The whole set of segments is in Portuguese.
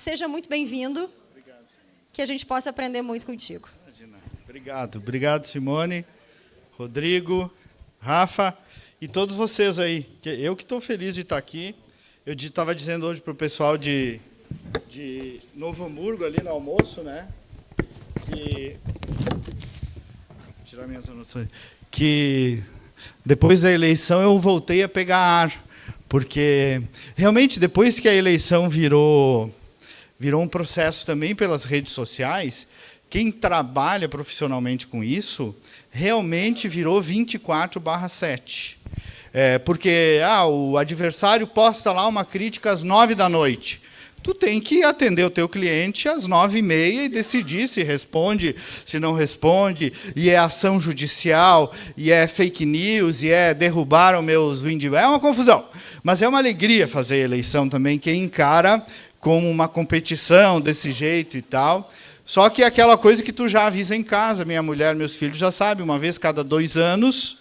seja muito bem-vindo. Obrigado. Que a gente possa aprender muito contigo. Imagina. Obrigado, Simone, Rodrigo, Rafa e todos vocês aí. Eu que estou feliz de estar aqui. Eu estava dizendo hoje para o pessoal de Novo Hamburgo, ali no almoço, né? Tirar minhas anotações. Que depois da eleição eu voltei a pegar ar, porque realmente depois que a eleição virou um processo também pelas redes sociais, quem trabalha profissionalmente com isso realmente virou 24/7. Porque o adversário posta lá uma crítica às 9h. Tu tem que atender o teu cliente às 9h30 e decidir se responde, se não responde, e é ação judicial, e é fake news, e é derrubar os meus windmill. É uma confusão. Mas é uma alegria fazer eleição também, quem encara como uma competição desse jeito e tal. Só que é aquela coisa que tu já avisa em casa, minha mulher, meus filhos já sabem, uma vez cada 2 anos,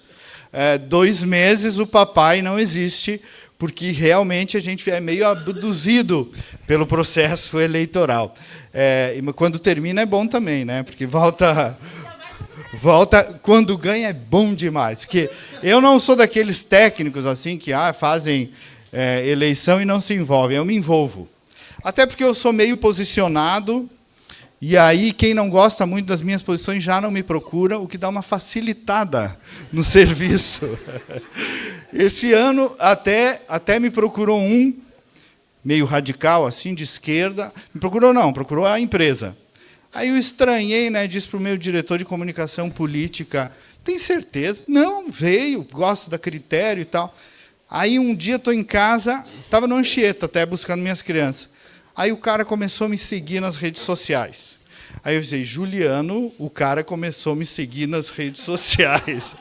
2 meses, o papai não existe, porque realmente a gente é meio abduzido pelo processo eleitoral. E quando termina é bom também, né? Porque volta, quando ganha é bom demais. Porque eu não sou daqueles técnicos assim que fazem eleição e não se envolvem. Eu me envolvo. Até porque eu sou meio posicionado, e aí quem não gosta muito das minhas posições já não me procura, o que dá uma facilitada no serviço. Esse ano até me procurou um, meio radical, assim, de esquerda. Me procurou não, procurou a empresa. Aí eu estranhei, né, disse para o meu diretor de comunicação política, tem certeza? Não, veio, gosto da Critério e tal. Aí um dia estou em casa, estava no Anchieta até buscando minhas crianças. Aí o cara começou a me seguir nas redes sociais. Aí eu disse, Juliano, o cara começou a me seguir nas redes sociais.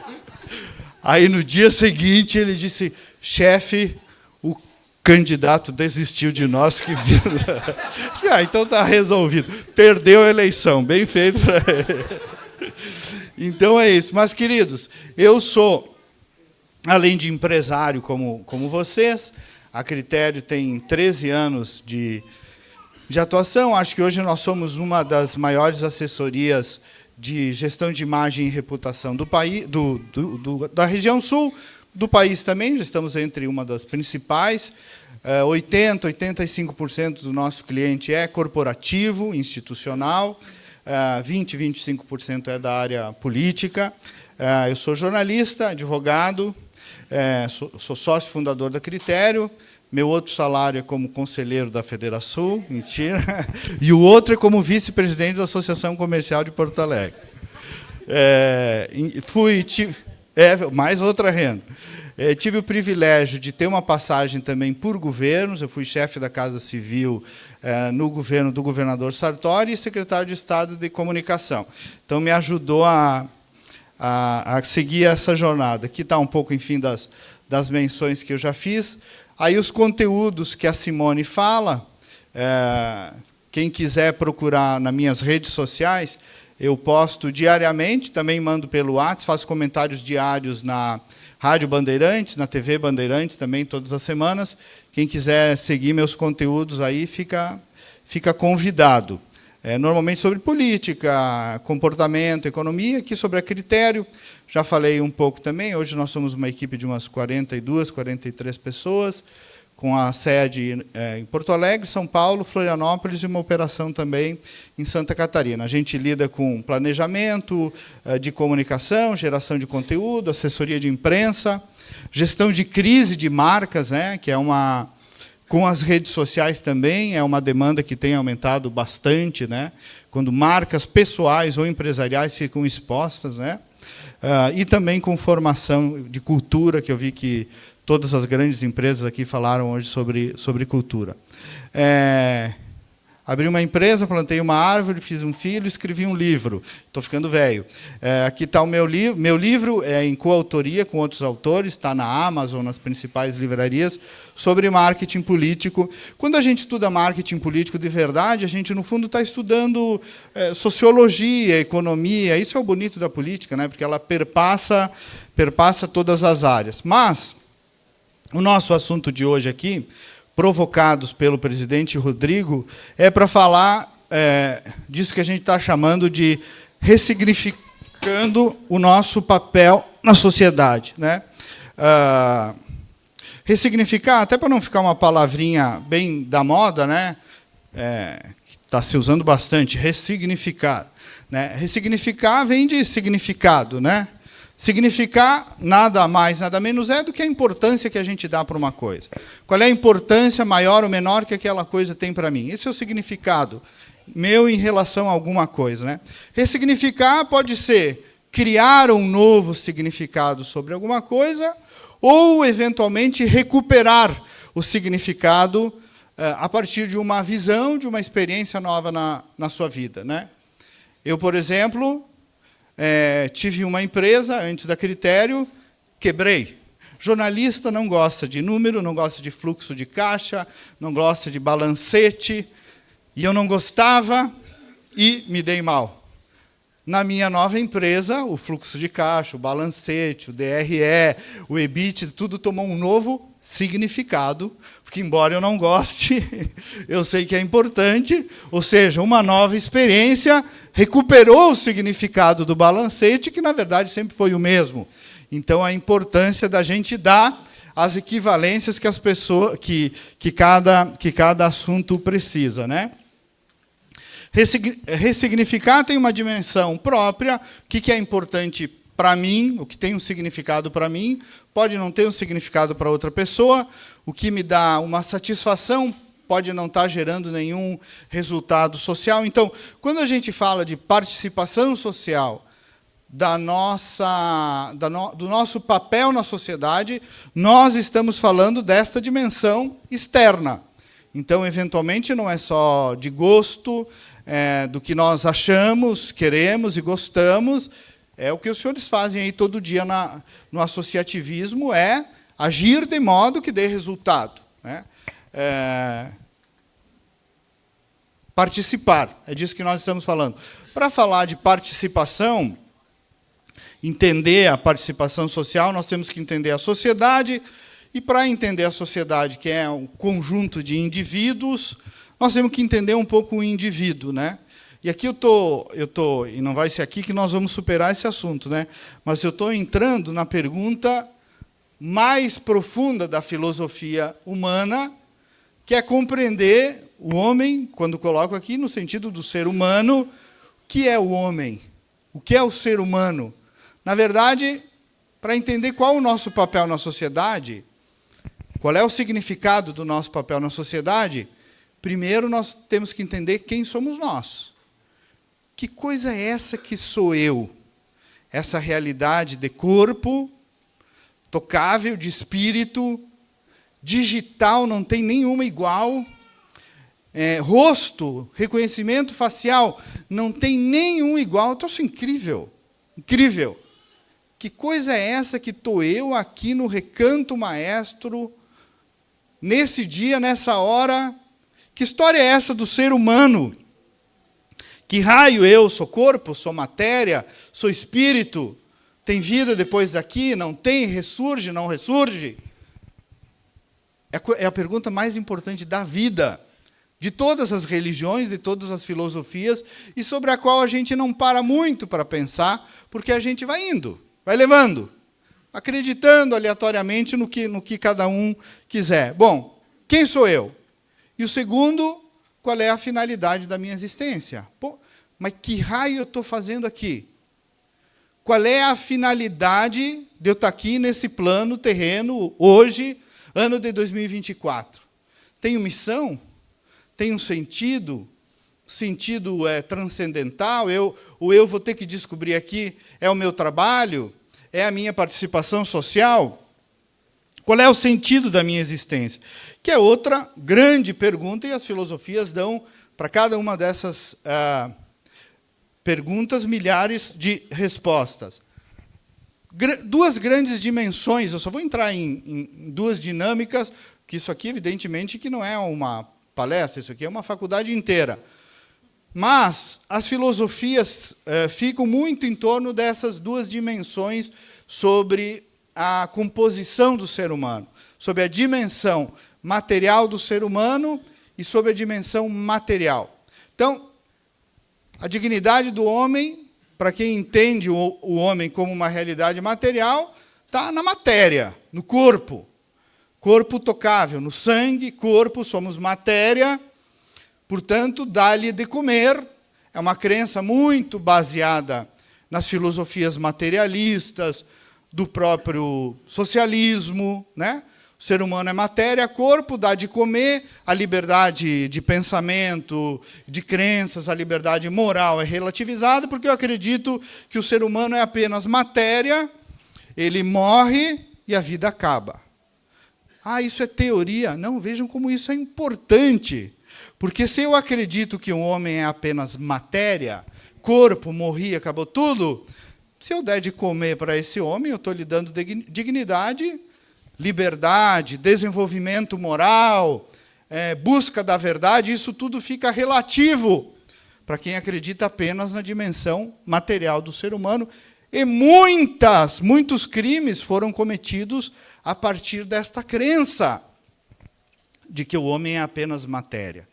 Aí no dia seguinte ele disse, chefe, o candidato desistiu de nós que viu. Então está resolvido. Perdeu a eleição, bem feito para ele. Então é isso. Mas, queridos, eu sou, além de empresário como vocês, a Critério tem 13 anos de atuação. Acho que hoje nós somos uma das maiores assessorias de gestão de imagem e reputação do país, da região sul, do país também. Já estamos entre uma das principais. 85% do nosso cliente é corporativo, institucional. 25% é da área política. Eu sou jornalista, advogado, sou sócio fundador da Critério. Meu outro salário é como conselheiro da Federação, mentira. E o outro é como vice-presidente da Associação Comercial de Porto Alegre. Mais outra renda. Tive o privilégio de ter uma passagem também por governos. Eu fui chefe da Casa Civil no governo do governador Sartori e secretário de Estado de Comunicação. Então, me ajudou a seguir essa jornada. Aqui está um pouco, enfim, das menções que eu já fiz. Aí os conteúdos que a Simone fala, quem quiser procurar nas minhas redes sociais, eu posto diariamente, também mando pelo WhatsApp, faço comentários diários na Rádio Bandeirantes, na TV Bandeirantes, também todas as semanas. Quem quiser seguir meus conteúdos aí, fica convidado. Normalmente sobre política, comportamento, economia, aqui sobre a Critério. Já falei um pouco também. Hoje nós somos uma equipe de umas 42, 43 pessoas, com a sede em Porto Alegre, São Paulo, Florianópolis e uma operação também em Santa Catarina. A gente lida com planejamento de comunicação, geração de conteúdo, assessoria de imprensa, gestão de crise de marcas, né, que é uma... Com as redes sociais também, é uma demanda que tem aumentado bastante, né, quando marcas pessoais ou empresariais ficam expostas, né, e também com formação de cultura, que eu vi que todas as grandes empresas aqui falaram hoje sobre cultura. Abri uma empresa, plantei uma árvore, fiz um filho, escrevi um livro. Estou ficando velho. Aqui está o meu livro. Meu livro é em coautoria com outros autores, está na Amazon, nas principais livrarias, sobre marketing político. Quando a gente estuda marketing político de verdade, a gente, no fundo, está estudando sociologia, economia. Isso é o bonito da política, né? Porque ela perpassa todas as áreas. Mas o nosso assunto de hoje aqui, provocados pelo presidente Rodrigo é para falar disso que a gente está chamando de ressignificando o nosso papel na sociedade, né? Ressignificar, até para não ficar uma palavrinha bem da moda, né? Que está se usando bastante, ressignificar, né? Ressignificar vem de significado, né? Significar nada mais, nada menos é do que a importância que a gente dá para uma coisa. Qual é a importância maior ou menor que aquela coisa tem para mim? Esse é o significado meu em relação a alguma coisa, né? Ressignificar pode ser criar um novo significado sobre alguma coisa ou, eventualmente, recuperar o significado a partir de uma visão, de uma experiência nova na sua vida, né? Eu, por exemplo, tive uma empresa antes da Critério, quebrei. Jornalista não gosta de número, não gosta de fluxo de caixa, não gosta de balancete, e eu não gostava e me dei mal. Na minha nova empresa, o fluxo de caixa, o balancete, o DRE, o EBIT, tudo tomou um novo significado, porque, embora eu não goste, eu sei que é importante, ou seja, uma nova experiência recuperou o significado do balancete, que, na verdade, sempre foi o mesmo. Então, a importância da gente dar as equivalências que as pessoas, que cada assunto precisa, né? Ressignificar tem uma dimensão própria, o que é importante para mim, o que tem um significado para mim, pode não ter um significado para outra pessoa, o que me dá uma satisfação pode não estar gerando nenhum resultado social. Então, quando a gente fala de participação social, do nosso papel na sociedade, nós estamos falando desta dimensão externa. Então, eventualmente, não é só de gosto, do que nós achamos, queremos e gostamos. É o que os senhores fazem aí todo dia no associativismo, é agir de modo que dê resultado, né? Participar, é disso que nós estamos falando. Para falar de participação, entender a participação social, nós temos que entender a sociedade, e para entender a sociedade, que é um conjunto de indivíduos, nós temos que entender um pouco o indivíduo, né? E aqui e não vai ser aqui que nós vamos superar esse assunto, né? Mas eu estou entrando na pergunta mais profunda da filosofia humana, que é compreender o homem, quando coloco aqui no sentido do ser humano, o que é o homem? O que é o ser humano? Na verdade, para entender qual é o nosso papel na sociedade, qual é o significado do nosso papel na sociedade, primeiro nós temos que entender quem somos nós. Que coisa é essa que sou eu? Essa realidade de corpo, tocável, de espírito, digital, não tem nenhuma igual. Rosto, reconhecimento facial, não tem nenhum igual. Então, isso é incrível, incrível. Que coisa é essa que estou eu aqui no Recanto Maestro, nesse dia, nessa hora? Que história é essa do ser humano? Que raio eu? Sou corpo? Sou matéria? Sou espírito? Tem vida depois daqui? Não tem? Ressurge? Não ressurge? É a pergunta mais importante da vida, de todas as religiões, de todas as filosofias, e sobre a qual a gente não para muito para pensar, porque a gente vai indo, vai levando, acreditando aleatoriamente no que cada um quiser. Bom, quem sou eu? E o segundo, qual é a finalidade da minha existência? Pô, mas que raio eu estou fazendo aqui? Qual é a finalidade de eu estar aqui nesse plano terreno, hoje, ano de 2024? Tenho missão? Tem um sentido? O sentido é transcendental? Eu vou ter que descobrir aqui, é o meu trabalho? É a minha participação social? Qual é o sentido da minha existência? Que é outra grande pergunta, e as filosofias dão, para cada uma dessas perguntas, milhares de respostas. Duas grandes dimensões, eu só vou entrar em duas dinâmicas, que isso aqui, evidentemente, que não é uma palestra, isso aqui é uma faculdade inteira. Mas as filosofias ficam muito em torno dessas duas dimensões sobre a composição do ser humano, sobre a dimensão material do ser humano e sobre a dimensão material. Então, a dignidade do homem, para quem entende o homem como uma realidade material, está na matéria, no corpo. Corpo tocável, no sangue, corpo, somos matéria, portanto, dá-lhe de comer. É uma crença muito baseada nas filosofias materialistas, do próprio socialismo, né? O ser humano é matéria, corpo, dá de comer, a liberdade de pensamento, de crenças, a liberdade moral é relativizada, porque eu acredito que o ser humano é apenas matéria, ele morre e a vida acaba. Ah, isso é teoria. Não, vejam como isso é importante. Porque se eu acredito que um homem é apenas matéria, corpo, morri, acabou tudo, se eu der de comer para esse homem, eu estou lhe dando dignidade, liberdade, desenvolvimento moral, busca da verdade, isso tudo fica relativo para quem acredita apenas na dimensão material do ser humano. E muitos crimes foram cometidos a partir desta crença de que o homem é apenas matéria.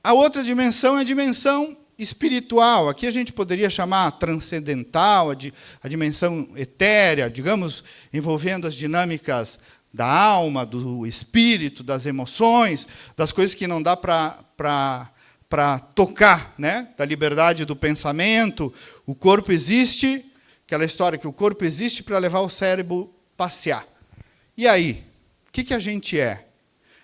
A outra dimensão é a dimensão espiritual. Aqui a gente poderia chamar transcendental, a dimensão etérea, digamos, envolvendo as dinâmicas da alma, do espírito, das emoções, das coisas que não dá para tocar, né? Da liberdade do pensamento. O corpo existe, aquela história que o corpo existe para levar o cérebro passear. E aí? O que a gente é?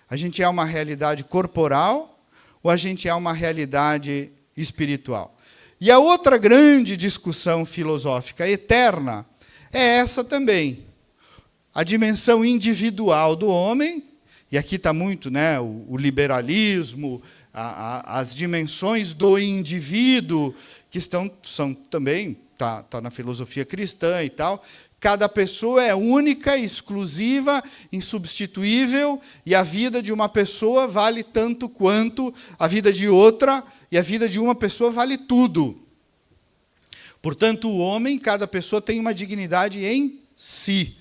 A gente é uma realidade corporal ou a gente é uma realidade espiritual? E a outra grande discussão filosófica eterna é essa também. A dimensão individual do homem, e aqui está muito, né, o liberalismo, as dimensões do indivíduo, que são também, tá na filosofia cristã e tal. Cada pessoa é única, exclusiva, insubstituível, e a vida de uma pessoa vale tanto quanto a vida de outra, e a vida de uma pessoa vale tudo. Portanto, o homem, cada pessoa tem uma dignidade em si.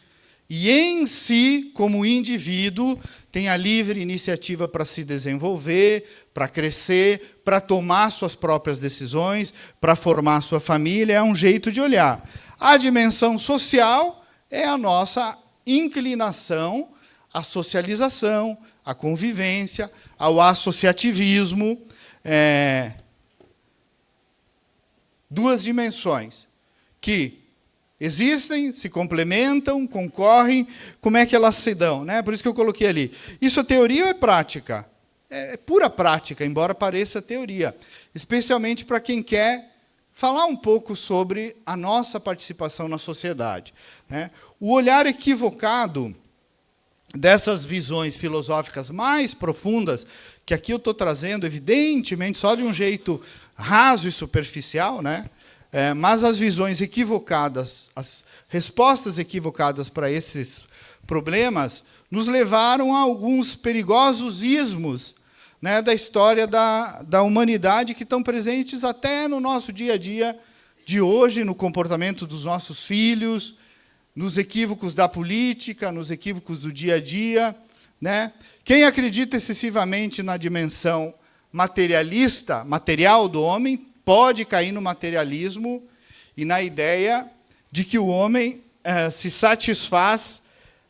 E em si, como indivíduo, tem a livre iniciativa para se desenvolver, para crescer, para tomar suas próprias decisões, para formar sua família. É um jeito de olhar. A dimensão social é a nossa inclinação à socialização, à convivência, ao associativismo. Duas dimensões que existem, se complementam, concorrem. Como é que elas se dão, né? Por isso que eu coloquei ali. Isso é teoria ou é prática? É pura prática, embora pareça teoria. Especialmente para quem quer falar um pouco sobre a nossa participação na sociedade, né? O olhar equivocado dessas visões filosóficas mais profundas, que aqui eu estou trazendo, evidentemente, só de um jeito raso e superficial, né? Mas as visões equivocadas, as respostas equivocadas para esses problemas, nos levaram a alguns perigosos ismos, né, da história da humanidade, que estão presentes até no nosso dia a dia de hoje, no comportamento dos nossos filhos, nos equívocos da política, nos equívocos do dia a dia, né? Quem acredita excessivamente na dimensão materialista, material do homem, pode cair no materialismo e na ideia de que o homem se satisfaz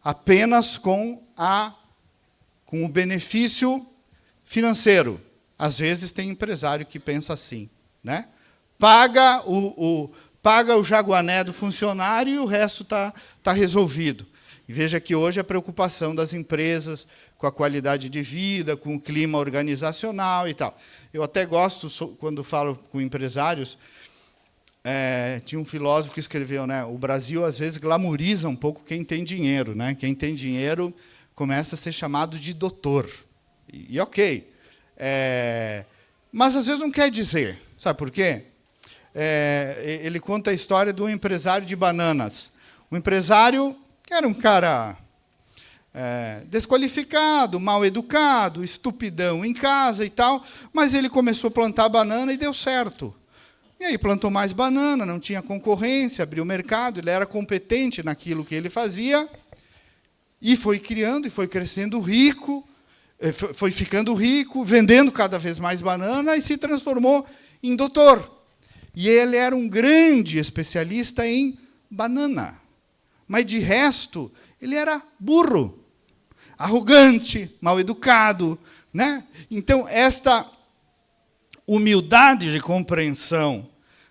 apenas com o benefício financeiro. Às vezes tem empresário que pensa assim, né? Paga o jaguané do funcionário e o resto está resolvido. E veja que hoje a preocupação das empresas com a qualidade de vida, com o clima organizacional e tal. Eu até gosto, quando falo com empresários, tinha um filósofo que escreveu, né, o Brasil, às vezes, glamoriza um pouco quem tem dinheiro, né? Quem tem dinheiro começa a ser chamado de doutor. E ok. Mas, às vezes, não quer dizer. Sabe por quê? Ele conta a história de um empresário de bananas. Um empresário que era um cara desqualificado, mal educado, estupidão em casa e tal, mas ele começou a plantar banana e deu certo. E aí plantou mais banana, não tinha concorrência, abriu o mercado, ele era competente naquilo que ele fazia, E foi criando, e foi crescendo rico, foi ficando rico, vendendo cada vez mais banana, e se transformou em doutor. E ele era um grande especialista em banana. Mas, de resto, ele era burro, arrogante, mal educado, né? Então, esta humildade de compreensão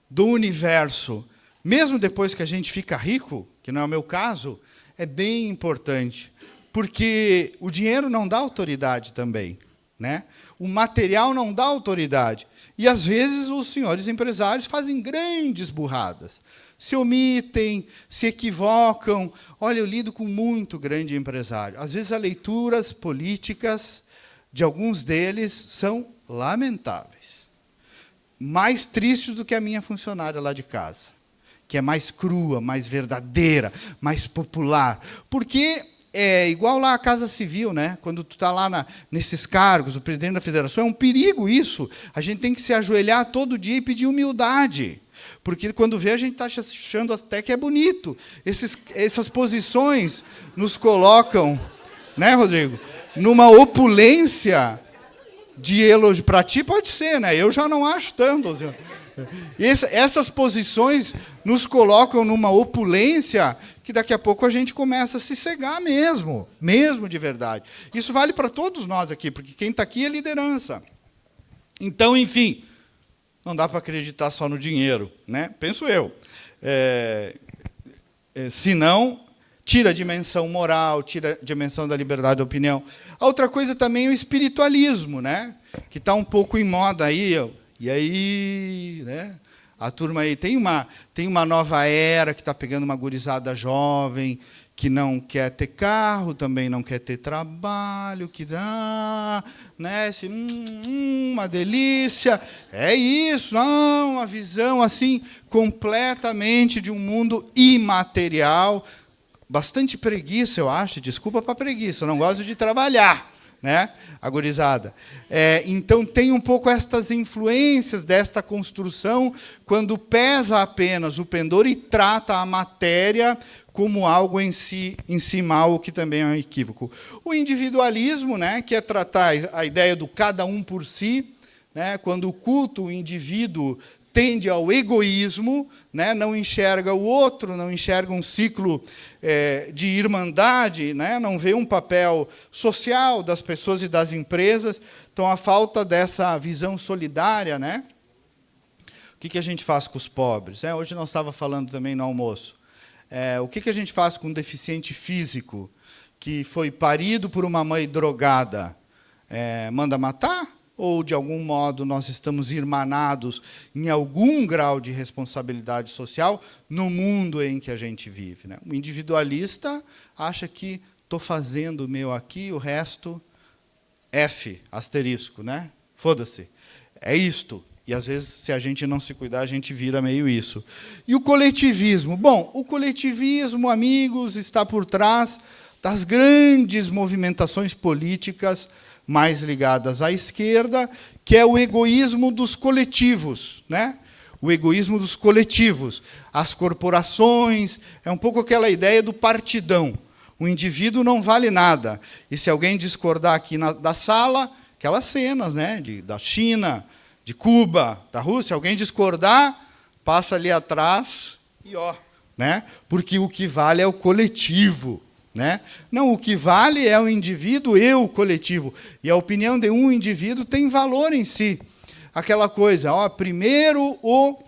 do universo, mesmo depois que a gente fica rico, que não é o meu caso, é bem importante, porque o dinheiro não dá autoridade também, né? O material não dá autoridade. E, às vezes, os senhores empresários fazem grandes burradas, se omitem, se equivocam. Olha, eu lido com muito grande empresário. Às vezes, as leituras políticas de alguns deles são lamentáveis. Mais tristes do que a minha funcionária lá de casa, que é mais crua, mais verdadeira, mais popular. Porque é igual lá a Casa Civil, né? Quando tu está lá nesses cargos, o presidente da federação, é um perigo isso. A gente tem que se ajoelhar todo dia e pedir humildade. Porque, quando vê, a gente está achando até que é bonito. Essas posições nos colocam, né, Rodrigo, numa opulência de elogio. Para ti pode ser, né? Eu já não acho tanto. Assim. Essas posições nos colocam numa opulência que daqui a pouco a gente começa a se cegar mesmo de verdade. Isso vale para todos nós aqui, porque quem está aqui é liderança. Então, enfim, não dá para acreditar só no dinheiro, né? Penso eu. Senão, tira a dimensão moral, tira a dimensão da liberdade de opinião. A outra coisa também é o espiritualismo, né? Que está um pouco em moda aí. E aí, né? A turma aí tem uma nova era que está pegando uma gurizada jovem, que não quer ter carro, também não quer ter trabalho, que dá, né? Uma delícia. É isso, não, uma visão assim completamente de um mundo imaterial. Bastante preguiça, eu acho. Desculpa para preguiça, eu não gosto de trabalhar, né? A gurizada. Então, tem um pouco estas influências desta construção, quando pesa apenas o pendor e trata a matéria como algo em si mal, o que também é um equívoco. O individualismo, né, que é tratar a ideia do cada um por si, né, quando o culto, o indivíduo, tende ao egoísmo, né, não enxerga o outro, não enxerga um ciclo de irmandade, né, não vê um papel social das pessoas e das empresas. Então, a falta dessa visão solidária, né? O que a gente faz com os pobres? Hoje nós estávamos falando também no almoço. O que a gente faz com um deficiente físico que foi parido por uma mãe drogada? Manda matar? Ou, de algum modo, nós estamos irmanados em algum grau de responsabilidade social no mundo em que a gente vive, né? O individualista acha que estou fazendo o meu aqui, o resto, F, asterisco, né? Foda-se. É isto. E, às vezes, se a gente não se cuidar, a gente vira meio isso. E o coletivismo? Bom, o coletivismo, amigos, está por trás das grandes movimentações políticas mais ligadas à esquerda, que é o egoísmo dos coletivos, né? O egoísmo dos coletivos. As corporações, é um pouco aquela ideia do partidão. O indivíduo não vale nada. E, se alguém discordar aqui da sala, aquelas cenas, né, da China, de Cuba, da Rússia, alguém discordar, passa ali atrás e né? Porque o que vale é o coletivo, né? Não, o que vale é o indivíduo e o coletivo. E a opinião de um indivíduo tem valor em si. Aquela coisa, primeiro o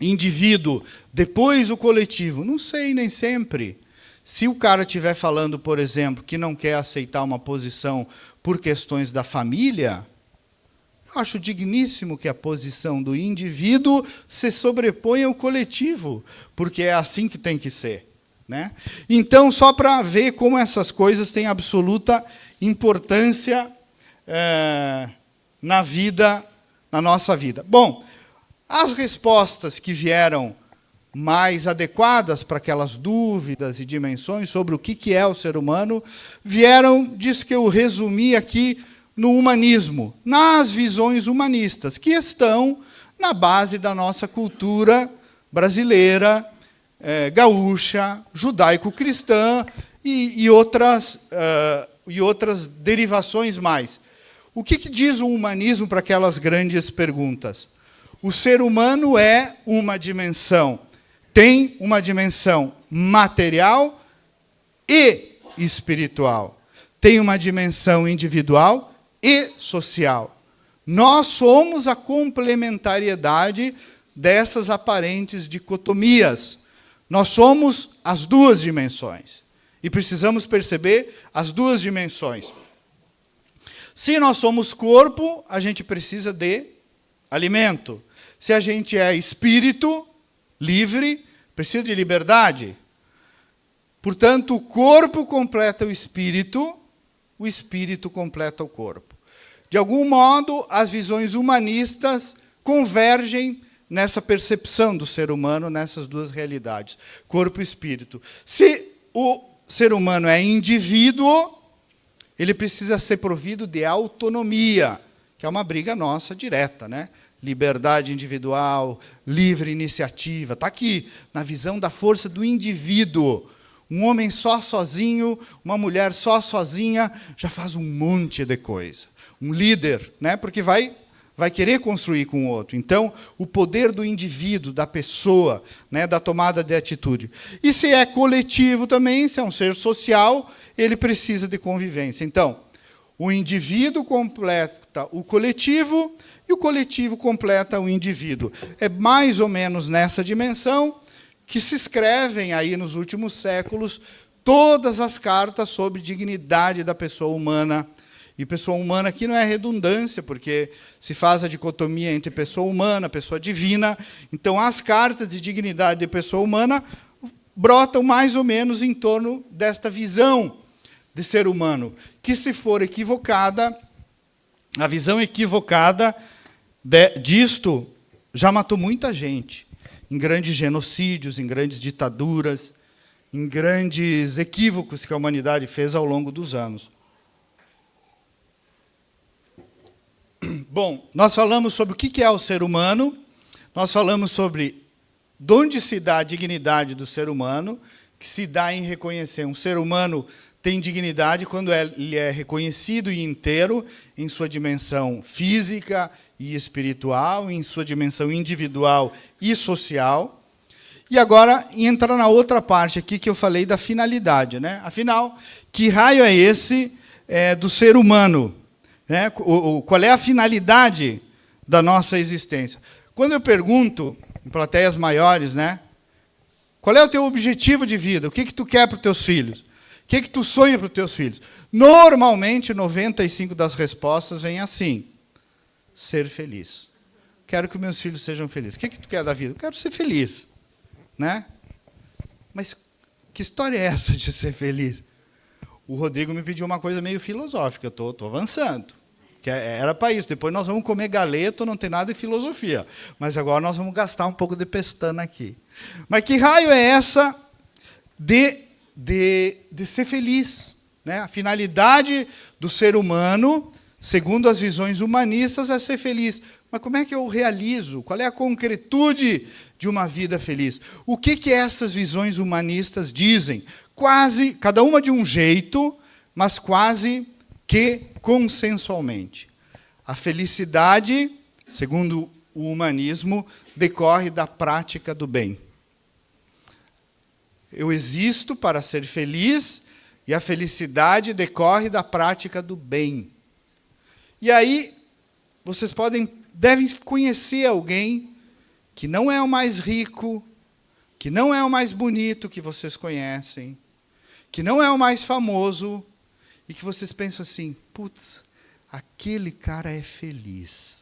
indivíduo, depois o coletivo. Não sei, nem sempre. Se o cara estiver falando, por exemplo, que não quer aceitar uma posição por questões da família, eu acho digníssimo que a posição do indivíduo se sobreponha ao coletivo, porque é assim que tem que ser, né? Então, só para ver como essas coisas têm absoluta importância na nossa vida. Bom, as respostas que vieram mais adequadas para aquelas dúvidas e dimensões sobre o que é o ser humano, diz que eu resumi aqui no humanismo, nas visões humanistas, que estão na base da nossa cultura brasileira, gaúcha, judaico-cristã e outras derivações mais. O que diz o humanismo para aquelas grandes perguntas? O ser humano é uma dimensão, tem uma dimensão material e espiritual, tem uma dimensão individual e social. Nós somos a complementariedade dessas aparentes dicotomias. Nós somos as duas dimensões. E precisamos perceber as duas dimensões. Se nós somos corpo, a gente precisa de alimento. Se a gente é espírito livre, precisa de liberdade. Portanto, o corpo completa o espírito completa o corpo. De algum modo, as visões humanistas convergem nessa percepção do ser humano, nessas duas realidades, corpo e espírito. Se o ser humano é indivíduo, ele precisa ser provido de autonomia, que é uma briga nossa direta, né? Liberdade individual, livre iniciativa. Está aqui, na visão da força do indivíduo. Um homem só sozinho, uma mulher só sozinha, já faz um monte de coisa. Um líder, né? Porque vai querer construir com o outro. Então, o poder do indivíduo, da pessoa, né? Da tomada de atitude. E se é coletivo também, se é um ser social, ele precisa de convivência. Então, o indivíduo completa o coletivo e o coletivo completa o indivíduo. É mais ou menos nessa dimensão que se escrevem aí nos últimos séculos todas as cartas sobre dignidade da pessoa humana. E pessoa humana aqui não é redundância, porque se faz a dicotomia entre pessoa humana e pessoa divina. Então, as cartas de dignidade de pessoa humana brotam mais ou menos em torno desta visão de ser humano, que, se for equivocada, a visão equivocada disto já matou muita gente, em grandes genocídios, em grandes ditaduras, em grandes equívocos que a humanidade fez ao longo dos anos. Bom, nós falamos sobre o que é o ser humano, nós falamos sobre de onde se dá a dignidade do ser humano, que se dá em reconhecer um ser humano tem dignidade quando ele é reconhecido e inteiro em sua dimensão física e espiritual, em sua dimensão individual e social. E agora entra na outra parte aqui que eu falei da finalidade, né? Afinal, que raio é esse do ser humano? Né? Qual é a finalidade da nossa existência? Quando eu pergunto, em plateias maiores, né? Qual é o teu objetivo de vida? O que tu quer para os teus filhos? O que tu sonha para os teus filhos? Normalmente, 95% das respostas vêm assim: ser feliz. Quero que meus filhos sejam felizes. O que tu quer da vida? Eu quero ser feliz. Né? Mas que história é essa de ser feliz? O Rodrigo me pediu uma coisa meio filosófica. Eu estou avançando. Que era para isso. Depois nós vamos comer galeto, não tem nada de filosofia. Mas agora nós vamos gastar um pouco de pestana aqui. Mas que raio é essa de ser feliz? Né? A finalidade do ser humano, segundo as visões humanistas, é ser feliz. Mas como é que eu realizo? Qual é a concretude de uma vida feliz? O que essas visões humanistas dizem? Quase, cada uma de um jeito, mas quase que consensualmente. A felicidade, segundo o humanismo, decorre da prática do bem. Eu existo para ser feliz e a felicidade decorre da prática do bem. E aí, vocês devem conhecer alguém que não é o mais rico, que não é o mais bonito que vocês conhecem, que não é o mais famoso, e que vocês pensam assim: putz, aquele cara é feliz.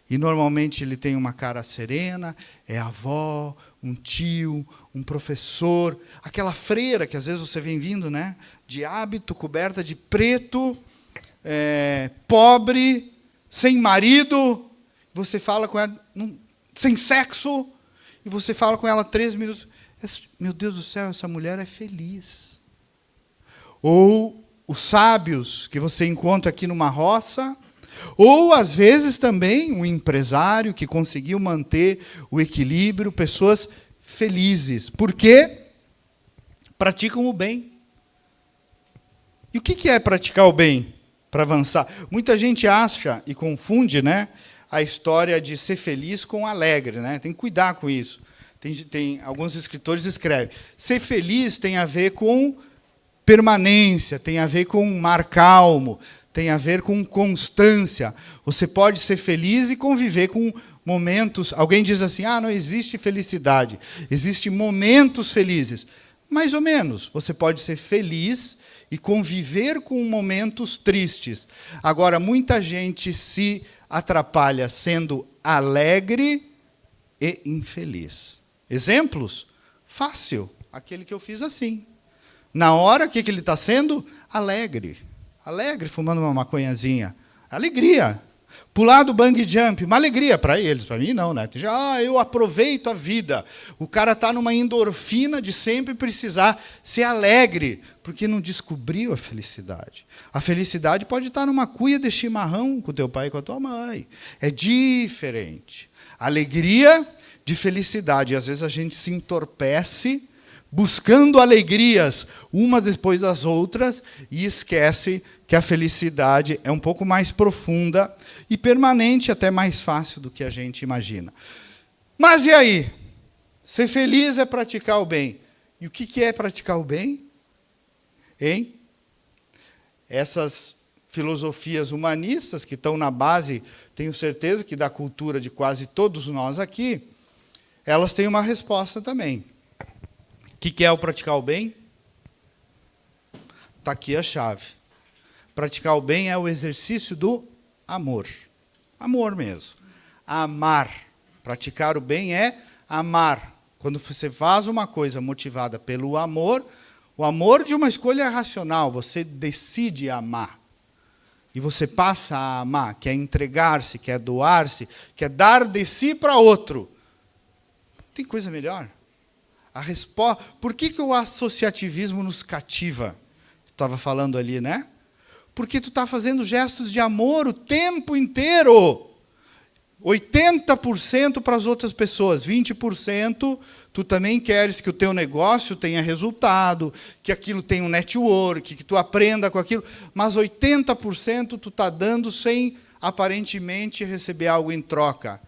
E normalmente ele tem uma cara serena, é avó, um tio, um professor, aquela freira que às vezes você vem vindo, né, de hábito, coberta de preto, pobre, sem marido, você fala com ela, sem sexo, e você fala com ela 3 minutos. Meu Deus do céu, essa mulher é feliz. Ou os sábios que você encontra aqui numa roça, ou, às vezes, também um empresário que conseguiu manter o equilíbrio, pessoas felizes. Por quê? Praticam o bem. E o que é praticar o bem para avançar? Muita gente acha e confunde, né, a história de ser feliz com alegre, né? Tem que cuidar com isso. Tem alguns escritores escrevem. Ser feliz tem a ver com permanência, tem a ver com mar calmo, tem a ver com constância. Você pode ser feliz e conviver com momentos. Alguém diz assim: não existe felicidade, existem momentos felizes. Mais ou menos. Você pode ser feliz e conviver com momentos tristes. Agora, muita gente se atrapalha sendo alegre e infeliz. Exemplos? Fácil. Aquele que eu fiz assim. Na hora, o que ele está sendo? Alegre. Alegre, fumando uma maconhazinha. Alegria. Pular do bungee jump, uma alegria para eles. Para mim, não, né? Eu aproveito a vida. O cara está numa endorfina de sempre precisar ser alegre, porque não descobriu a felicidade. A felicidade pode estar numa cuia de chimarrão com o teu pai e com a tua mãe. É diferente. Alegria de felicidade. E às vezes a gente se entorpece buscando alegrias, uma depois das outras, e esquece que a felicidade é um pouco mais profunda e permanente, até mais fácil do que a gente imagina. Mas e aí? Ser feliz é praticar o bem. E o que é praticar o bem? Hein? Essas filosofias humanistas que estão na base, tenho certeza que da cultura de quase todos nós aqui, elas têm uma resposta também. O que é o praticar o bem? Está aqui a chave. Praticar o bem é o exercício do amor. Amor mesmo. Amar. Praticar o bem é amar. Quando você faz uma coisa motivada pelo amor, o amor de uma escolha racional, você decide amar. E você passa a amar, quer entregar-se, quer doar-se, quer dar de si para outro. Tem coisa melhor? A resposta. Por que o associativismo nos cativa? Estava falando ali, né? Porque tu está fazendo gestos de amor o tempo inteiro. 80% para as outras pessoas, 20% tu também queres que o teu negócio tenha resultado, que aquilo tenha um network, que tu aprenda com aquilo, mas 80% tu está dando sem aparentemente receber algo em troca.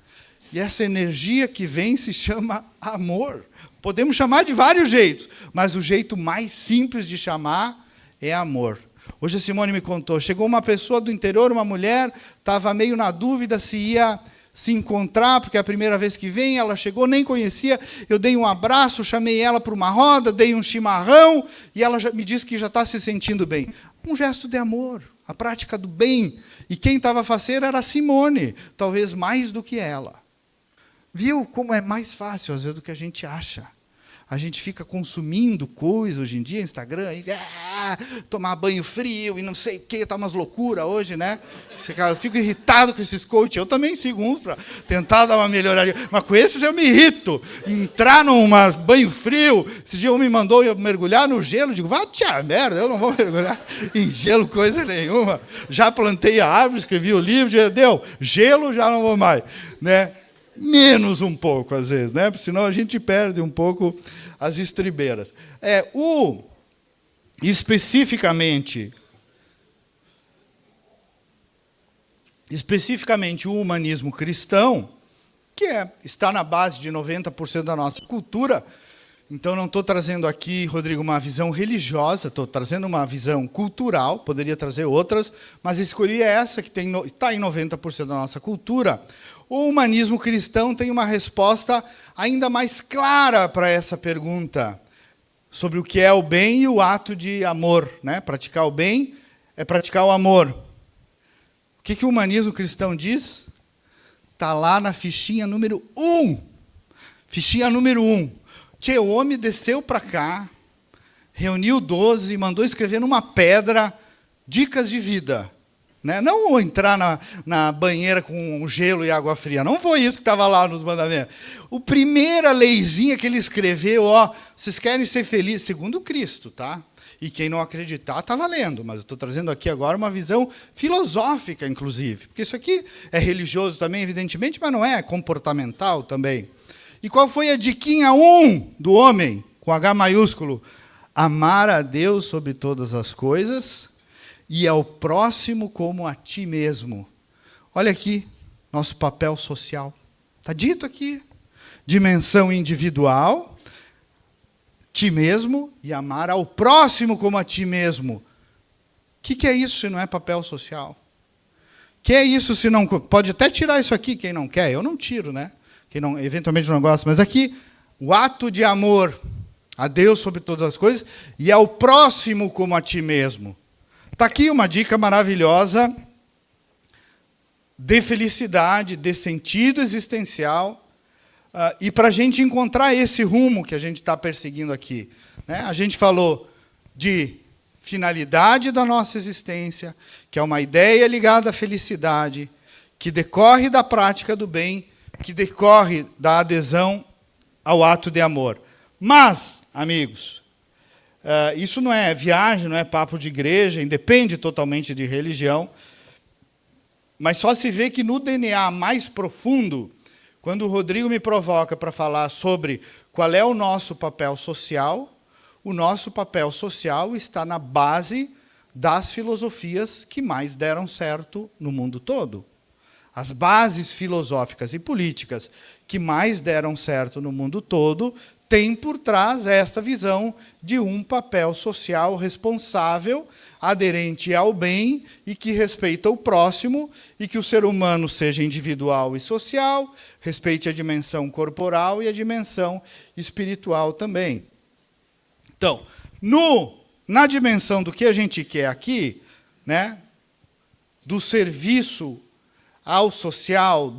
E essa energia que vem se chama amor. Podemos chamar de vários jeitos, mas o jeito mais simples de chamar é amor. Hoje a Simone me contou, chegou uma pessoa do interior, uma mulher, estava meio na dúvida se ia se encontrar, porque é a primeira vez que vem, ela chegou, nem conhecia, eu dei um abraço, chamei ela para uma roda, dei um chimarrão, e ela me disse que já está se sentindo bem. Um gesto de amor, a prática do bem. E quem estava faceira era a Simone, talvez mais do que ela. Viu como é mais fácil, às vezes, do que a gente acha. A gente fica consumindo coisas hoje em dia, Instagram, tomar banho frio e não sei o quê, tá umas loucuras hoje, né? Eu fico irritado com esses coaches. Eu também sigo uns para tentar dar uma melhoradinha. Mas com esses eu me irrito. Entrar num banho frio. Esse dia um me mandou eu mergulhar no gelo. Digo, vá tia merda, eu não vou mergulhar em gelo, coisa nenhuma. Já plantei a árvore, escrevi o livro, já deu. Gelo, já não vou mais, né? Menos um pouco, às vezes, né? Porque senão a gente perde um pouco as estribeiras. Especificamente o humanismo cristão, que está na base de 90% da nossa cultura. Então, não estou trazendo aqui, Rodrigo, uma visão religiosa, estou trazendo uma visão cultural, poderia trazer outras, mas escolhi essa, que está em 90% da nossa cultura. O humanismo cristão tem uma resposta ainda mais clara para essa pergunta sobre o que é o bem e o ato de amor, né? Praticar o bem é praticar o amor. O que o humanismo cristão diz? Está lá na fichinha número 1. Fichinha número 1. O homem desceu para cá, reuniu 12 e mandou escrever numa pedra dicas de vida. Né? Não entrar na banheira com gelo e água fria. Não foi isso que estava lá nos mandamentos. A primeira leizinha que ele escreveu, vocês querem ser felizes segundo Cristo, tá? E quem não acreditar está valendo. Mas eu estou trazendo aqui agora uma visão filosófica, inclusive. Porque isso aqui é religioso também, evidentemente, mas não é comportamental também. E qual foi a diquinha 1 do homem, com H maiúsculo? Amar a Deus sobre todas as coisas e ao próximo como a ti mesmo. Olha aqui, nosso papel social. Está dito aqui. Dimensão individual, ti mesmo, e amar ao próximo como a ti mesmo. O que é isso se não é papel social? O que é isso se não... Pode até tirar isso aqui, quem não quer. Eu não tiro, né? Quem não, eventualmente não gosta. Mas aqui, o ato de amor a Deus sobre todas as coisas e ao próximo como a ti mesmo. Está aqui uma dica maravilhosa de felicidade, de sentido existencial, e para a gente encontrar esse rumo que a gente está perseguindo aqui. Né? A gente falou de finalidade da nossa existência, que é uma ideia ligada à felicidade, que decorre da prática do bem, que decorre da adesão ao ato de amor. Mas, amigos, isso não é viagem, não é papo de igreja, independe totalmente de religião, mas só se vê que no DNA mais profundo, quando o Rodrigo me provoca para falar sobre qual é o nosso papel social, o nosso papel social está na base das filosofias que mais deram certo no mundo todo. As bases filosóficas e políticas que mais deram certo no mundo todo têm por trás esta visão de um papel social responsável, aderente ao bem e que respeita o próximo e que o ser humano seja individual e social, respeite a dimensão corporal e a dimensão espiritual também. Então, na dimensão do que a gente quer aqui, né, do serviço ao social,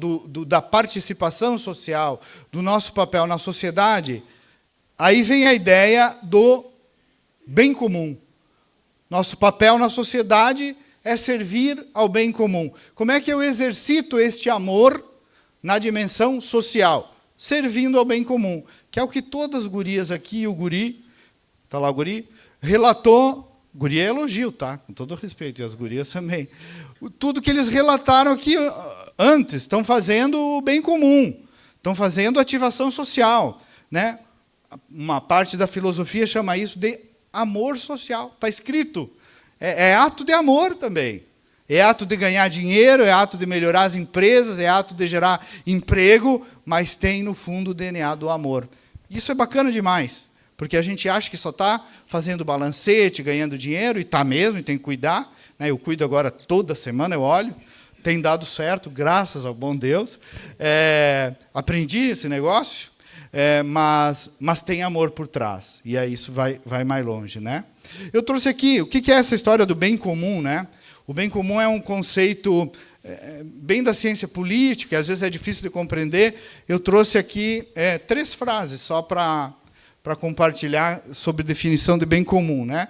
da participação social, do nosso papel na sociedade, aí vem a ideia do bem comum. Nosso papel na sociedade é servir ao bem comum. Como é que eu exercito este amor na dimensão social? Servindo ao bem comum, que é o que todas as gurias aqui, o guri, está lá o guri, relatou, guri é elogio, tá? Com todo respeito, e as gurias também. Tudo que eles relataram aqui antes, estão fazendo o bem comum, estão fazendo ativação social, né? Uma parte da filosofia chama isso de amor social. Está escrito. É ato de amor também. É ato de ganhar dinheiro, é ato de melhorar as empresas, é ato de gerar emprego, mas tem, no fundo, o DNA do amor. Isso é bacana demais, porque a gente acha que só está fazendo balancete, ganhando dinheiro, e está mesmo, e tem que cuidar. Né? Eu cuido agora toda semana, eu olho. Tem dado certo, graças ao bom Deus. Aprendi esse negócio. Mas tem amor por trás, e aí isso vai mais longe. Né? Eu trouxe aqui, o que é essa história do bem comum? Né? O bem comum é um conceito bem da ciência política, às vezes é difícil de compreender. Eu trouxe aqui 3 frases, só para compartilhar sobre definição de bem comum. Né?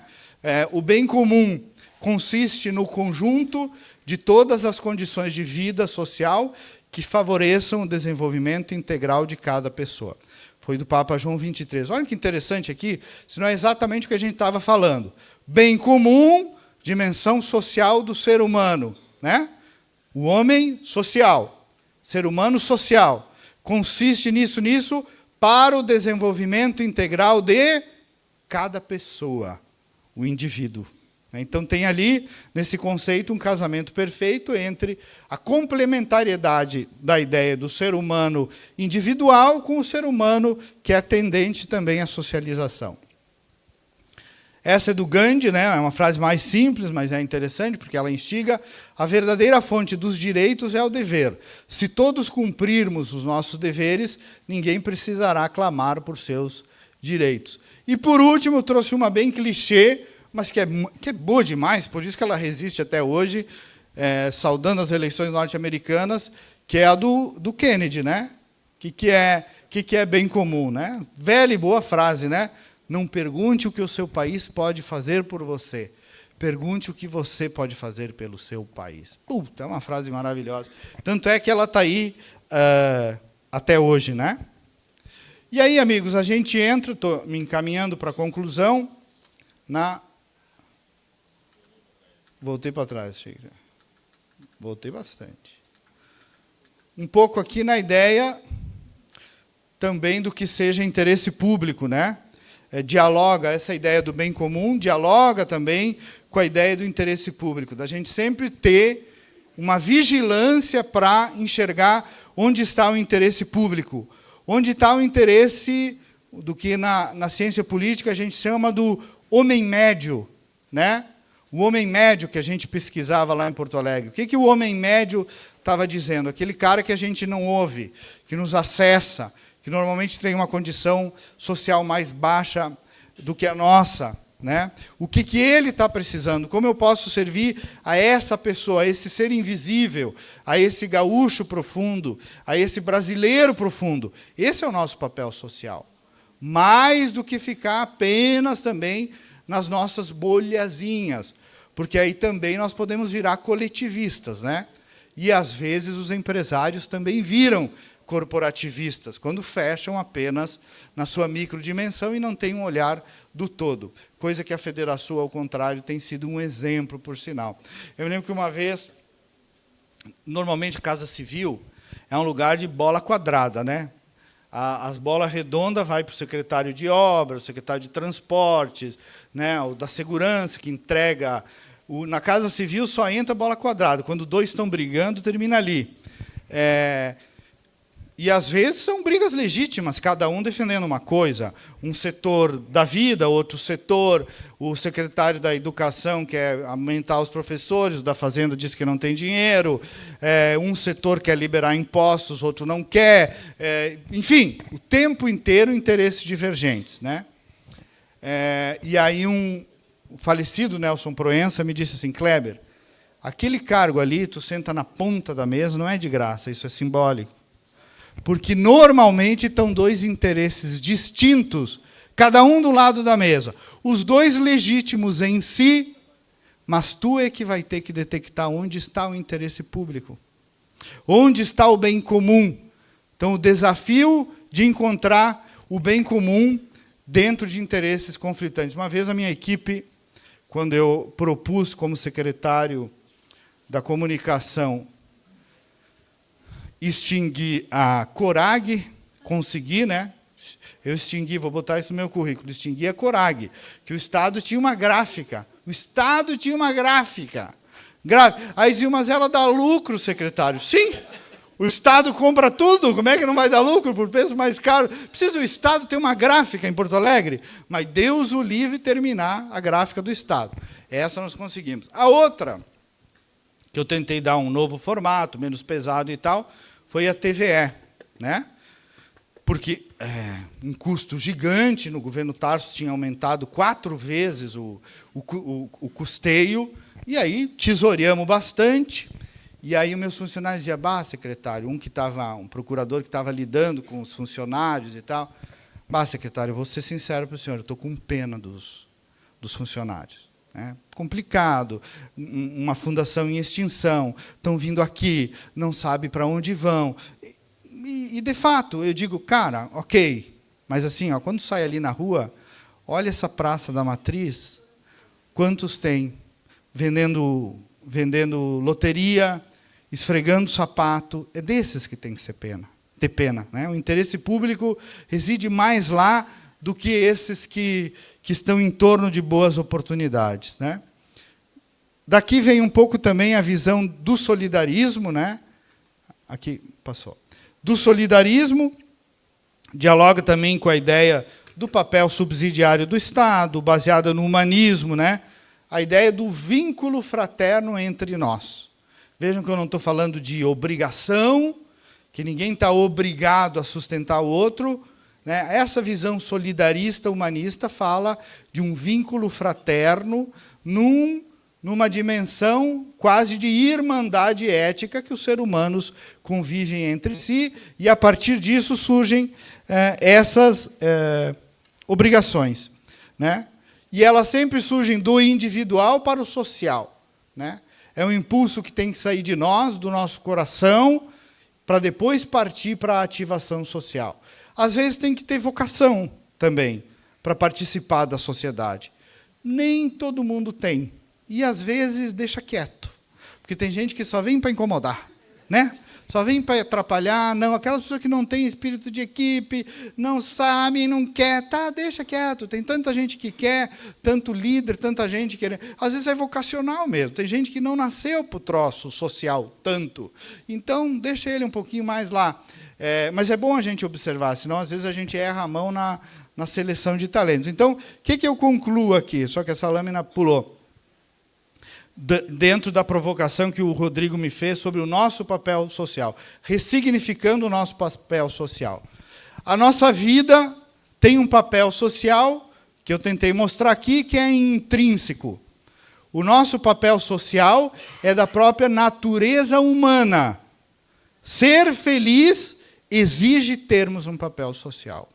O bem comum consiste no conjunto de todas as condições de vida social que favoreçam o desenvolvimento integral de cada pessoa. Foi do Papa João 23. Olha que interessante aqui, se não é exatamente o que a gente estava falando. Bem comum, dimensão social do ser humano. Né? O homem social, ser humano social. Consiste nisso, para o desenvolvimento integral de cada pessoa, o indivíduo. Então, tem ali, nesse conceito, um casamento perfeito entre a complementariedade da ideia do ser humano individual com o ser humano que é tendente também à socialização. Essa é do Gandhi, né? É uma frase mais simples, mas é interessante, porque ela instiga: a verdadeira fonte dos direitos é o dever. Se todos cumprirmos os nossos deveres, ninguém precisará clamar por seus direitos. E, por último, eu trouxe uma bem clichê, mas que é boa demais, por isso que ela resiste até hoje, saudando as eleições norte-americanas, que é a do Kennedy, né? Que é bem comum, né? Velha e boa frase, né? Não pergunte o que o seu país pode fazer por você. Pergunte o que você pode fazer pelo seu país. Puta, é uma frase maravilhosa. Tanto é que ela está aí até hoje, né? E aí, amigos, a gente entra, estou me encaminhando para a conclusão, Voltei para trás, Chico. Voltei bastante. Um pouco aqui na ideia também do que seja interesse público, né? dialoga essa ideia do bem comum, dialoga também com a ideia do interesse público, da gente sempre ter uma vigilância para enxergar onde está o interesse público, onde está o interesse do que na ciência política a gente chama do homem médio, né? O homem médio que a gente pesquisava lá em Porto Alegre. O que o homem médio estava dizendo? Aquele cara que a gente não ouve, que nos acessa, que normalmente tem uma condição social mais baixa do que a nossa, né? O que ele está precisando? Como eu posso servir a essa pessoa, a esse ser invisível, a esse gaúcho profundo, a esse brasileiro profundo? Esse é o nosso papel social. Mais do que ficar apenas também nas nossas bolhazinhas, porque aí também nós podemos virar coletivistas, né? E, às vezes, os empresários também viram corporativistas, quando fecham apenas na sua microdimensão e não têm um olhar do todo, coisa que a Federação, ao contrário, tem sido um exemplo, por sinal. Eu lembro que uma vez, normalmente, Casa Civil é um lugar de bola quadrada, né? As bolas redondas vai para o secretário de obras, o secretário de transportes, né, o da segurança, que entrega. Na Casa Civil só entra bola quadrada. Quando dois estão brigando, termina ali. E, às vezes, são brigas legítimas, cada um defendendo uma coisa. Um setor da vida, outro setor, o secretário da Educação quer aumentar os professores, o da Fazenda diz que não tem dinheiro, um setor quer liberar impostos, outro não quer. Enfim, o tempo inteiro interesses divergentes, né? E aí o falecido Nelson Proença me disse assim: Kleber, aquele cargo ali, tu senta na ponta da mesa, não é de graça, isso é simbólico. Porque, normalmente, estão dois interesses distintos, cada um do lado da mesa. Os dois legítimos em si, mas tu é que vai ter que detectar onde está o interesse público. Onde está o bem comum. Então, o desafio de encontrar o bem comum dentro de interesses conflitantes. Uma vez a minha equipe, quando eu propus como secretário da comunicação extingui a Corag, consegui, né? Eu extingui, vou botar isso no meu currículo, extingui a Corag, que o Estado tinha uma gráfica. O Estado tinha uma gráfica. Aí diziam, mas ela dá lucro, secretário. Sim, o Estado compra tudo, como é que não vai dar lucro por preço mais caro? Precisa o Estado ter uma gráfica em Porto Alegre? Mas Deus o livre terminar a gráfica do Estado. Essa nós conseguimos. A outra, que eu tentei dar um novo formato, menos pesado e tal, foi a TVE, né? Porque um custo gigante, no governo Tarso tinha aumentado 4 vezes o custeio, e aí tesoureamos bastante. E aí os meus funcionários diziam, secretário, um procurador que estava lidando com os funcionários e tal, secretário, eu vou ser sincero para o senhor, eu estou com pena dos funcionários. Complicado, uma fundação em extinção, estão vindo aqui, não sabe para onde vão. E, de fato, eu digo, cara, ok, mas assim, quando sai ali na rua, olha essa Praça da Matriz, quantos tem vendendo loteria, esfregando sapato, é desses que tem que ter pena. Né? O interesse público reside mais lá do que esses que estão em torno de boas oportunidades. Né? Daqui vem um pouco também a visão do solidarismo, né? Aqui, passou. Do solidarismo, dialoga também com a ideia do papel subsidiário do Estado, baseada no humanismo, né? A ideia do vínculo fraterno entre nós. Vejam que eu não estou falando de obrigação, que ninguém está obrigado a sustentar o outro. Né? Essa visão solidarista, humanista, fala de um vínculo fraterno numa dimensão quase de irmandade ética que os seres humanos convivem entre si, e, a partir disso, surgem essas obrigações. Né? E elas sempre surgem do individual para o social. Né? É um impulso que tem que sair de nós, do nosso coração, para depois partir para a ativação social. Às vezes tem que ter vocação também para participar da sociedade. Nem todo mundo tem. E, às vezes, deixa quieto. Porque tem gente que só vem para incomodar. Né? só vem para atrapalhar, não, aquelas pessoas que não têm espírito de equipe, não sabem, não quer, tá, deixa quieto, tem tanta gente que quer, tanto líder, tanta gente querendo. Às vezes é vocacional mesmo, tem gente que não nasceu para o troço social tanto, então deixa ele um pouquinho mais lá. Mas é bom a gente observar, senão às vezes a gente erra a mão na seleção de talentos. Então, o que eu concluo aqui? Só que essa lâmina pulou. Dentro da provocação que o Rodrigo me fez sobre o nosso papel social, ressignificando o nosso papel social. A nossa vida tem um papel social, que eu tentei mostrar aqui, que é intrínseco. O nosso papel social é da própria natureza humana. Ser feliz exige termos um papel social.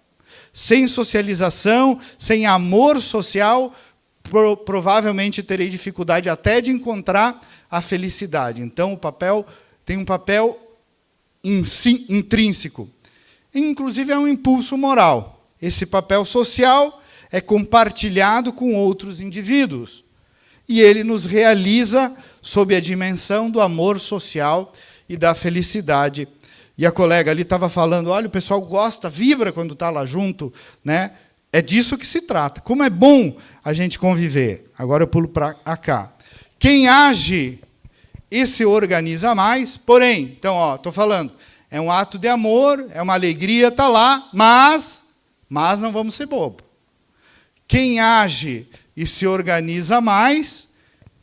Sem socialização, sem amor social, provavelmente terei dificuldade até de encontrar a felicidade. Então, o papel tem um papel intrínseco. Inclusive, é um impulso moral. Esse papel social é compartilhado com outros indivíduos. E ele nos realiza sob a dimensão do amor social e da felicidade. E a colega ali estava falando, olha, o pessoal gosta, vibra quando está lá junto, né? É disso que se trata. Como é bom a gente conviver. Agora eu pulo para cá. Quem age e se organiza mais, porém, então, estou falando, é um ato de amor, é uma alegria, está lá, mas não vamos ser bobo. Quem age e se organiza mais,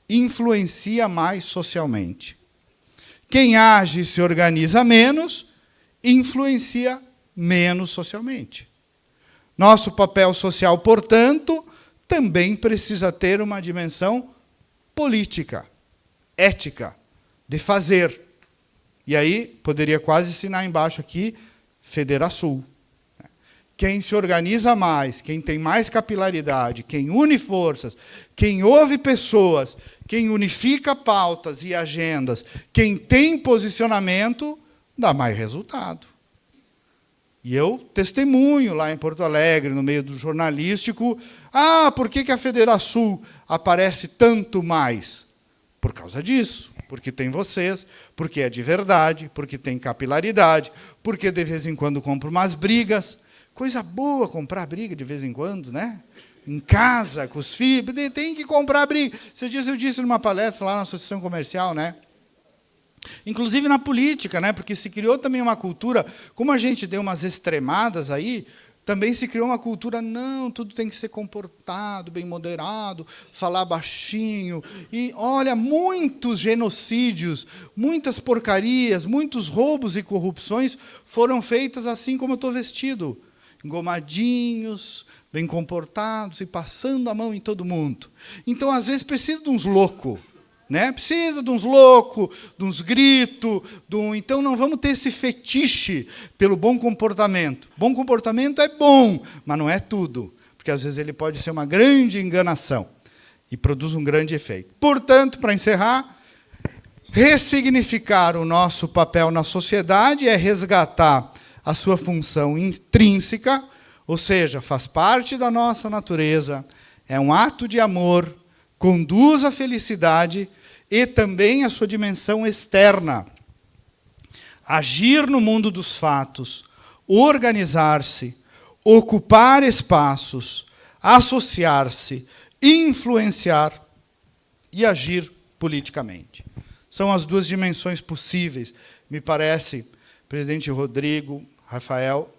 influencia mais socialmente. Quem age e se organiza menos, influencia menos socialmente. Nosso papel social, portanto, também precisa ter uma dimensão política, ética, de fazer. E aí, poderia quase assinar embaixo aqui, Federação. Quem se organiza mais, quem tem mais capilaridade, quem une forças, quem ouve pessoas, quem unifica pautas e agendas, quem tem posicionamento, dá mais resultado. E eu testemunho lá em Porto Alegre, no meio do jornalístico, por que a Federação aparece tanto mais? Por causa disso, porque tem vocês, porque é de verdade, porque tem capilaridade, porque de vez em quando compro umas brigas. Coisa boa comprar briga de vez em quando, né? Em casa, com os filhos, tem que comprar briga. Esses dias eu disse numa palestra lá na Associação Comercial, né? Inclusive na política, né? Porque se criou também uma cultura, como a gente deu umas extremadas aí, também se criou uma cultura, não, tudo tem que ser comportado, bem moderado, falar baixinho. E, olha, muitos genocídios, muitas porcarias, muitos roubos e corrupções foram feitas assim como eu estou vestido, engomadinhos, bem comportados e passando a mão em todo mundo. Então, às vezes, precisa de uns loucos. Né? Precisa de uns loucos, de uns gritos. Então, não vamos ter esse fetiche pelo bom comportamento. Bom comportamento é bom, mas não é tudo. Porque, às vezes, ele pode ser uma grande enganação e produz um grande efeito. Portanto, para encerrar, ressignificar o nosso papel na sociedade é resgatar a sua função intrínseca, ou seja, faz parte da nossa natureza, é um ato de amor, conduz à felicidade e também a sua dimensão externa. Agir no mundo dos fatos, organizar-se, ocupar espaços, associar-se, influenciar e agir politicamente. São as duas dimensões possíveis, me parece, presidente Rodrigo, Rafael,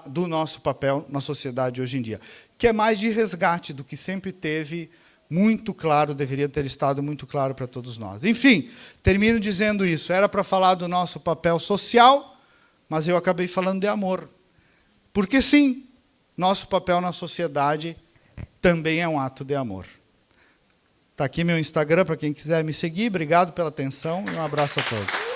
do nosso papel na sociedade hoje em dia, que é mais de resgate do que sempre teve muito claro, deveria ter estado muito claro para todos nós. Enfim, termino dizendo isso. Era para falar do nosso papel social, mas eu acabei falando de amor. Porque, sim, nosso papel na sociedade também é um ato de amor. Está aqui meu Instagram, para quem quiser me seguir. Obrigado pela atenção e um abraço a todos.